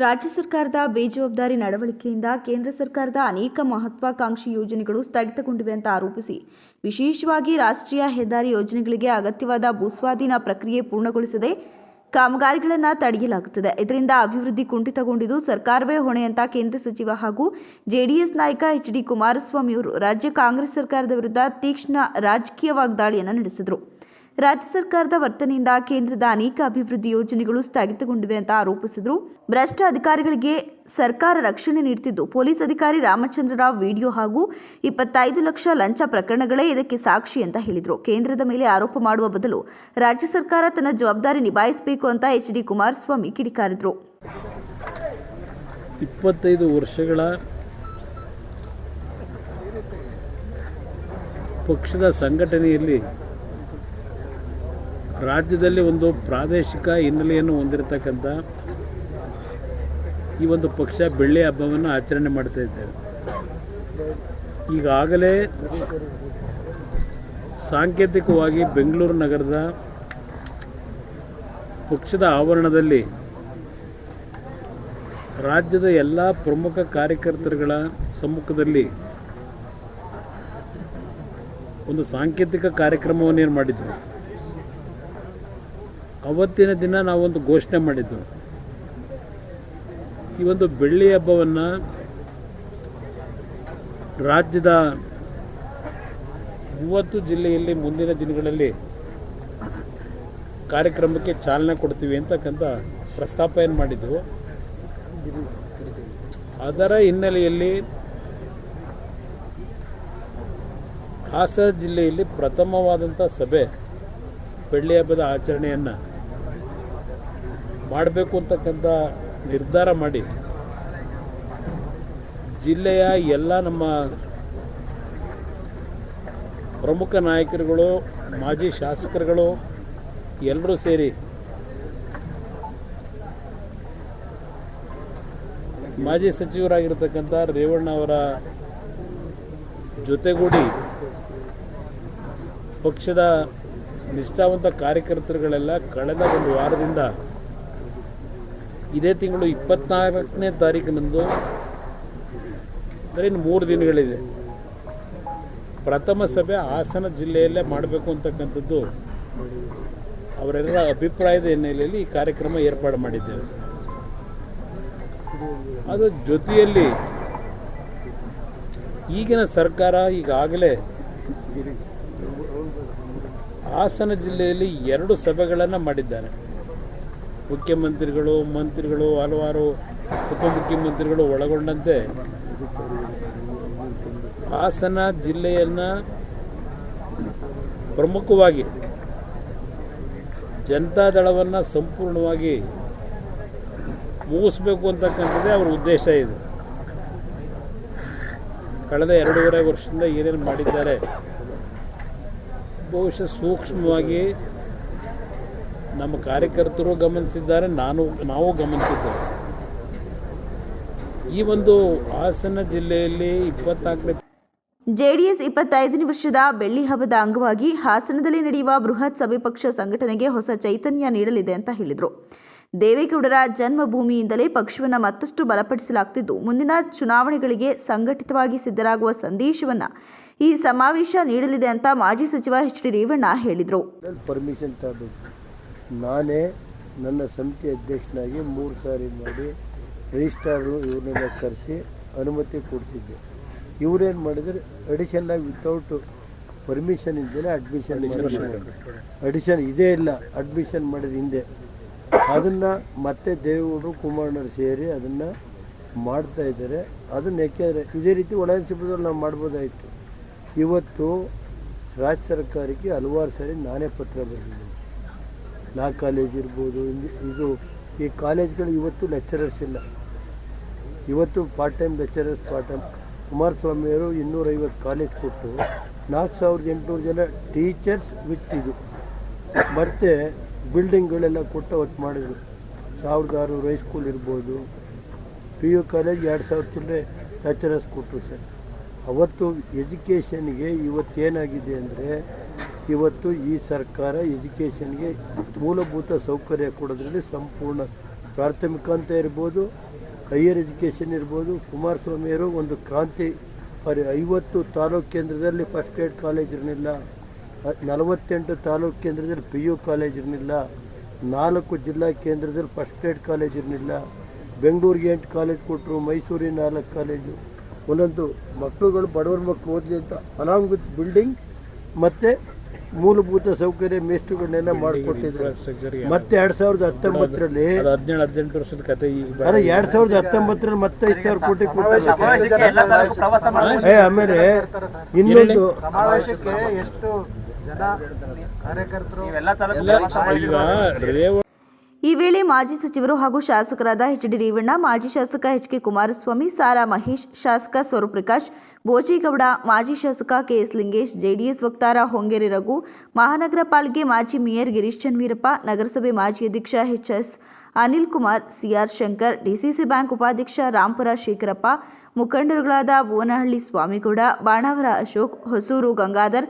ರಾಜ್ಯ ಸರ್ಕಾರದ ಬೇಜವಾಬ್ದಾರಿ ನಡವಳಿಕೆಯಿಂದ ಕೇಂದ್ರ ಸರ್ಕಾರದ ಅನೇಕ ಮಹತ್ವಾಕಾಂಕ್ಷಿ ಯೋಜನೆಗಳು ಸ್ಥಗಿತಗೊಂಡಿವೆ ಅಂತ ಆರೋಪಿಸಿ ವಿಶೇಷವಾಗಿ ರಾಷ್ಟ್ರೀಯ ಹೆದ್ದಾರಿ ಯೋಜನೆಗಳಿಗೆ ಅಗತ್ಯವಾದ ಭೂಸ್ವಾಧೀನ ಪ್ರಕ್ರಿಯೆ ಪೂರ್ಣಗೊಳಿಸದೆ ಕಾಮಗಾರಿಗಳನ್ನು ತಡೆಯಲಾಗುತ್ತದೆ. ಇದರಿಂದ ಅಭಿವೃದ್ಧಿ ಕುಂಠಿತಗೊಂಡಿದ್ದು ಸರ್ಕಾರವೇ ಹೊಣೆ ಅಂತ ಕೇಂದ್ರ ಸಚಿವ ಹಾಗೂ ಜೆಡಿಎಸ್ ನಾಯಕ ಎಚ್.ಡಿ. ಕುಮಾರಸ್ವಾಮಿ ಅವರು ರಾಜ್ಯ ಕಾಂಗ್ರೆಸ್ ಸರ್ಕಾರದ ವಿರುದ್ಧ ತೀಕ್ಷ್ಣ ರಾಜಕೀಯ ವಾಗ್ದಾಳಿಯನ್ನು ನಡೆಸಿದರು. ರಾಜ್ಯ ಸರ್ಕಾರದ ವರ್ತನೆಯಿಂದ ಕೇಂದ್ರದ ಅನೇಕ ಅಭಿವೃದ್ಧಿ ಯೋಜನೆಗಳು ಸ್ಥಗಿತಗೊಂಡಿವೆ ಅಂತ ಆರೋಪಿಸಿದರು. ಭ್ರಷ್ಟ ಅಧಿಕಾರಿಗಳಿಗೆ ಸರ್ಕಾರ ರಕ್ಷಣೆ ನೀಡುತ್ತಿದ್ದು ಪೊಲೀಸ್ ಅಧಿಕಾರಿ ರಾಮಚಂದ್ರ ರಾವ್ ವಿಡಿಯೋ ಹಾಗೂ 25 ಲಕ್ಷ ಲಂಚ ಪ್ರಕರಣಗಳೇ ಇದಕ್ಕೆ ಸಾಕ್ಷಿ ಅಂತ ಹೇಳಿದರು. ಕೇಂದ್ರದ ಮೇಲೆ ಆರೋಪ ಮಾಡುವ ಬದಲು ರಾಜ್ಯ ಸರ್ಕಾರ ತನ್ನ ಜವಾಬ್ದಾರಿ ನಿಭಾಯಿಸಬೇಕು ಅಂತ ಎಚ್.ಡಿ. ಕುಮಾರಸ್ವಾಮಿ ಕಿಡಿಕಾರಿದರು. 25 ವರ್ಷಗಳ ಪಕ್ಷದ ಸಂಘಟನೆಯಲ್ಲಿ ರಾಜ್ಯದಲ್ಲಿ ಒಂದು ಪ್ರಾದೇಶಿಕ ಹಿನ್ನೆಲೆಯನ್ನು ಹೊಂದಿರತಕ್ಕಂಥ ಈ ಒಂದು ಪಕ್ಷ ಬೆಳ್ಳಿ ಹಬ್ಬವನ್ನು ಆಚರಣೆ ಮಾಡ್ತಾ ಇದ್ದೇವೆ. ಈಗಾಗಲೇ ಸಾಂಕೇತಿಕವಾಗಿ ಬೆಂಗಳೂರು ನಗರದ ಪಕ್ಷದ ಆವರಣದಲ್ಲಿ ರಾಜ್ಯದ ಎಲ್ಲ ಪ್ರಮುಖ ಕಾರ್ಯಕರ್ತರುಗಳ ಸಮ್ಮುಖದಲ್ಲಿ ಒಂದು ಸಾಂಕೇತಿಕ ಕಾರ್ಯಕ್ರಮವನ್ನು ಏನು ಮಾಡಿದ್ವಿ. ಅವತ್ತಿನ ದಿನ ನಾವೊಂದು ಘೋಷಣೆ ಮಾಡಿದ್ದೆವು. ಈ ಒಂದು ಬೆಳ್ಳಿ ಹಬ್ಬವನ್ನು ರಾಜ್ಯದ 30 ಜಿಲ್ಲೆಯಲ್ಲಿ ಮುಂದಿನ ದಿನಗಳಲ್ಲಿ ಕಾರ್ಯಕ್ರಮಕ್ಕೆ ಚಾಲನೆ ಕೊಡ್ತೀವಿ ಅಂತಕ್ಕಂಥ ಪ್ರಸ್ತಾಪ ಏನು ಮಾಡಿದ್ದೆವು. ಅದರ ಹಿನ್ನೆಲೆಯಲ್ಲಿ ಹಾಸನ ಜಿಲ್ಲೆಯಲ್ಲಿ ಪ್ರಥಮವಾದಂಥ ಸಭೆ ಬೆಳ್ಳಿ ಹಬ್ಬದ ಆಚರಣೆಯನ್ನು ಮಾಡಬೇಕು ಅಂತಕ್ಕಂಥ ನಿರ್ಧಾರ ಮಾಡಿ ಜಿಲ್ಲೆಯ ಎಲ್ಲ ನಮ್ಮ ಪ್ರಮುಖ ನಾಯಕರುಗಳು, ಮಾಜಿ ಶಾಸಕರುಗಳು ಎಲ್ಲರೂ ಸೇರಿ ಮಾಜಿ ಸಚಿವರಾಗಿರ್ತಕ್ಕಂಥ ರೇವಣ್ಣ ಅವರ ಜೊತೆಗೂಡಿ ಪಕ್ಷದ ನಿಷ್ಠಾವಂತ ಕಾರ್ಯಕರ್ತರುಗಳೆಲ್ಲ ಕಳೆದ ಒಂದು ವಾರದಿಂದ ಇದೇ ತಿಂಗಳು 24ನೇ ತಾರೀಕಿನಂದು ಅಂದರೆ ಇನ್ನು 3 ದಿನಗಳಿದೆ ಪ್ರಥಮ ಸಭೆ ಹಾಸನ ಜಿಲ್ಲೆಯಲ್ಲೇ ಮಾಡಬೇಕು ಅಂತಕ್ಕಂಥದ್ದು ಅವರೆಲ್ಲರ ಅಭಿಪ್ರಾಯದ ಹಿನ್ನೆಲೆಯಲ್ಲಿ ಈ ಕಾರ್ಯಕ್ರಮ ಏರ್ಪಾಡು ಮಾಡಿದ್ದೇವೆ. ಅದರ ಜೊತೆಯಲ್ಲಿ ಈಗಿನ ಸರ್ಕಾರ ಈಗಾಗಲೇ ಹಾಸನ ಜಿಲ್ಲೆಯಲ್ಲಿ 2 ಸಭೆಗಳನ್ನು ಮಾಡಿದ್ದಾರೆ. ಮುಖ್ಯಮಂತ್ರಿಗಳು, ಮಂತ್ರಿಗಳು, ಹಲವಾರು ಉಪಮುಖ್ಯಮಂತ್ರಿಗಳು ಒಳಗೊಂಡಂತೆ ಹಾಸನ ಜಿಲ್ಲೆಯನ್ನು ಪ್ರಮುಖವಾಗಿ ಜನತಾದಳವನ್ನು ಸಂಪೂರ್ಣವಾಗಿ ಮುಗಿಸ್ಬೇಕು ಅಂತಕ್ಕಂಥದ್ದೇ ಅವರ ಉದ್ದೇಶ ಇದೆ. ಕಳೆದ 2.5 ವರ್ಷದಿಂದ ಏನೇನು ಮಾಡಿದ್ದಾರೆ ಬಹುಶಃ ಸೂಕ್ಷ್ಮವಾಗಿ ನಮ್ಮ ಕಾರ್ಯಕರ್ತರು ಗಮನಿಸಿದ್ದಾರೆ, ನಾವು ಗಮನಿಸಿದ್ದೇವೆ. ಈ ಒಂದು ಹಾಸನ ಜಿಲ್ಲೆಯಲ್ಲಿ 24ನೇ ಜೆಡಿಎಸ್ 25ನೇ ವರ್ಷದ ಬೆಳ್ಳಿ ಹಬ್ಬದ ಅಂಗವಾಗಿ ಹಾಸನದಲ್ಲಿ ನಡೆಯುವ ಬೃಹತ್ ಸಭೆ ಪಕ್ಷ ಸಂಘಟನೆಗೆ ಹೊಸ ಚೈತನ್ಯ ನೀಡಲಿದೆ ಅಂತ ಹೇಳಿದರು. ದೇವೇಗೌಡರ ಜನ್ಮಭೂಮಿಯಿಂದಲೇ ಪಕ್ಷವನ್ನು ಮತ್ತಷ್ಟು ಬಲಪಡಿಸಲಾಗುತ್ತಿದ್ದು ಮುಂದಿನ ಚುನಾವಣೆಗಳಿಗೆ ಸಂಘಟಿತವಾಗಿ ಸಿದ್ಧರಾಗುವ ಸಂದೇಶವನ್ನು ಈ ಸಮಾವೇಶ ನೀಡಲಿದೆ ಅಂತ ಮಾಜಿ ಸಚಿವ ಎಚ್.ಡಿ. ರೇವಣ್ಣ ಹೇಳಿದರು. ಪರ್ಮಿಷನ್ ತರಬೇಕು. ನಾನೇ ನನ್ನ ಸಮಿತಿ ಅಧ್ಯಕ್ಷನಾಗಿ 3 ಸಾರಿ ಮಾಡಿ ರಿಜಿಸ್ಟ್ರಾರು ಇವ್ರನ್ನೆಲ್ಲ ಕರೆಸಿ ಅನುಮತಿ ಕೊಡಿಸಿದ್ದೆ. ಇವರೇನು ಮಾಡಿದರೆ ಅಡಿಷನ್ನಾಗಿ ವಿತೌಟ್ ಪರ್ಮಿಷನ್ ಇದ್ದೇನೆ ಅಡಿಷನ್ ಇದೇ ಇಲ್ಲ, ಅಡ್ಮಿಷನ್ ಮಾಡಿದ ಹಿಂದೆ ಅದನ್ನು ಮತ್ತೆ ದೇವೇಗೌಡರು ಕುಮಾರಣ್ಣರು ಸೇರಿ ಅದನ್ನು ಮಾಡ್ತಾ ಇದ್ದಾರೆ. ಅದನ್ನು ಯಾಕೆಂದರೆ ಇದೇ ರೀತಿ ಒಳಹಂಚಿಪುರದಲ್ಲಿ ನಾವು ಮಾಡ್ಬೋದಾಯಿತು. ಇವತ್ತು ರಾಜ್ಯ ಸರ್ಕಾರಕ್ಕೆ ಹಲವಾರು ಸಾರಿ ನಾನೇ ಪತ್ರ ಬರೆದಿದ್ದೀನಿ. ಲಾ ಕಾಲೇಜ್ ಇರ್ಬೋದು, ಇದು ಈ ಕಾಲೇಜ್ಗಳು ಇವತ್ತು ಲೆಕ್ಚರರ್ಸ್ ಇಲ್ಲ. ಇವತ್ತು ಪಾರ್ಟ್ ಟೈಮ್ ಲೆಕ್ಚರರ್ಸ್ ಕುಮಾರಸ್ವಾಮಿಯವರು 250 ಕಾಲೇಜ್ ಕೊಟ್ಟು 4800 ಜನ ಟೀಚರ್ಸ್ ವಿತ್ ಇದು ಮತ್ತು ಬಿಲ್ಡಿಂಗ್ಗಳೆಲ್ಲ ಕೊಟ್ಟು ಅವತ್ತು ಮಾಡಿದರು. 1600 ಹೈಸ್ಕೂಲ್ ಇರ್ಬೋದು, PU ಕಾಲೇಜ್ 2000 ಚಿಲ್ಲರೆ ಲೆಕ್ಚರರ್ಸ್ ಕೊಟ್ಟರು ಸರ್. ಅವತ್ತು ಎಜುಕೇಷನ್ಗೆ ಇವತ್ತೇನಾಗಿದೆ ಅಂದರೆ ಇವತ್ತು ಈ ಸರ್ಕಾರ ಎಜುಕೇಷನ್ಗೆ ಮೂಲಭೂತ ಸೌಕರ್ಯ ಕೊಡೋದ್ರಲ್ಲಿ ಸಂಪೂರ್ಣ ಪ್ರಾಥಮಿಕ ಅಂತ ಇರ್ಬೋದು, ಹೈಯರ್ ಎಜುಕೇಷನ್ ಇರ್ಬೋದು. ಕುಮಾರಸ್ವಾಮಿಯವರು ಒಂದು ಕ್ರಾಂತಿ 50 ತಾಲೂಕು ಕೇಂದ್ರದಲ್ಲಿ ಫಸ್ಟ್ ಗ್ರೇಡ್ ಕಾಲೇಜ್ ಇರಲಿಲ್ಲ, 48 ತಾಲೂಕು ಕೇಂದ್ರದಲ್ಲಿ PU ಕಾಲೇಜ್ ಇರಲಿಲ್ಲ, 4 ಜಿಲ್ಲಾ ಕೇಂದ್ರದಲ್ಲಿ ಫಸ್ಟ್ ಗ್ರೇಡ್ ಕಾಲೇಜ್ ಇರಲಿಲ್ಲ. ಬೆಂಗಳೂರಿಗೆ 8 ಕಾಲೇಜ್ ಕೊಟ್ಟರು, ಮೈಸೂರಿಗೆ 4 ಕಾಲೇಜು. ಒಂದೊಂದು ಮಕ್ಕಳುಗಳು ಬಡವರ ಮಕ್ಕಳು ಓದಲಿ ಅಂತ ಅಲಾಂಗ್ ವಿತ್ ಬಿಲ್ಡಿಂಗ್ ಮತ್ತು ಮೂಲಭೂತ ಸೌಕರ್ಯ ಮೇಸ್ಟುಗಳನ್ನೆಲ್ಲ ಮಾಡಿಕೊಟ್ಟಿದ್ರು. ಮತ್ತೆ 2019ರಲ್ಲಿ 17-18 ವರ್ಷದ ಕತೆ ಈಗ ಅರೆ 2019ರಲ್ಲಿ ಮತ್ತೆ 5,000 ಕೋಟಿ ಕೊಟ್ಟಿದ್ದಾರೆ. ಆಮೇಲೆ ಇನ್ನೊಂದು ಈಗ ರೇವಣ್ಣ ಈ ವೇಳೆ ಮಾಜಿ ಸಚಿವರು ಹಾಗೂ ಶಾಸಕರಾದ ಎಚ್.ಡಿ. ರೇವಣ್ಣ, ಮಾಜಿ ಶಾಸಕ ಎಚ್.ಕೆ. ಕುಮಾರಸ್ವಾಮಿ, ಸಾರಾ ಮಹೇಶ್, ಶಾಸಕ ಸ್ವರೂಪ್ ಪ್ರಕಾಶ್, ಬೋಜೇಗೌಡ, ಮಾಜಿ ಶಾಸಕ ಕೆ.ಎಸ್. ಲಿಂಗೇಶ್, ಜೆಡಿಎಸ್ ವಕ್ತಾರ ಹೊಂಗೇರಿ ರಘು, ಮಹಾನಗರ ಪಾಲಿಕೆ ಮಾಜಿ ಮೇಯರ್ ಗಿರೀಶ್ ಚನ್ನವೀರಪ್ಪ, ನಗರಸಭೆ ಮಾಜಿ ಅಧ್ಯಕ್ಷ H S. Anil Kumar, C R Shankar, DCC bank ಉಪಾಧ್ಯಕ್ಷ ರಾಂಪುರ ಶೇಖರಪ್ಪ, ಮುಖಂಡರುಗಳಾದ ಭುವನಹಳ್ಳಿ ಸ್ವಾಮಿಗೌಡ, ಬಾಣಾವರ ಅಶೋಕ್, ಹೊಸೂರು ಗಂಗಾಧರ್,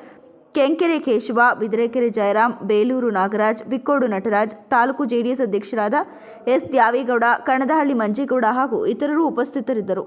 ಕೆಂಕೆರೆ ಕೇಶವ, ಬಿದರೆಕೆರೆ ಜಯರಾಮ್, ಬೇಲೂರು ನಾಗರಾಜ್, ಬಿಕ್ಕೋಡು ನಟರಾಜ್, ತಾಲೂಕು ಜೆಡಿಎಸ್ ಅಧ್ಯಕ್ಷರಾದ ಎಸ್. ದ್ಯಾವೇಗೌಡ, ಕಣದಹಳ್ಳಿ ಮಂಜೇಗೌಡ ಹಾಗೂ ಇತರರು ಉಪಸ್ಥಿತರಿದ್ದರು.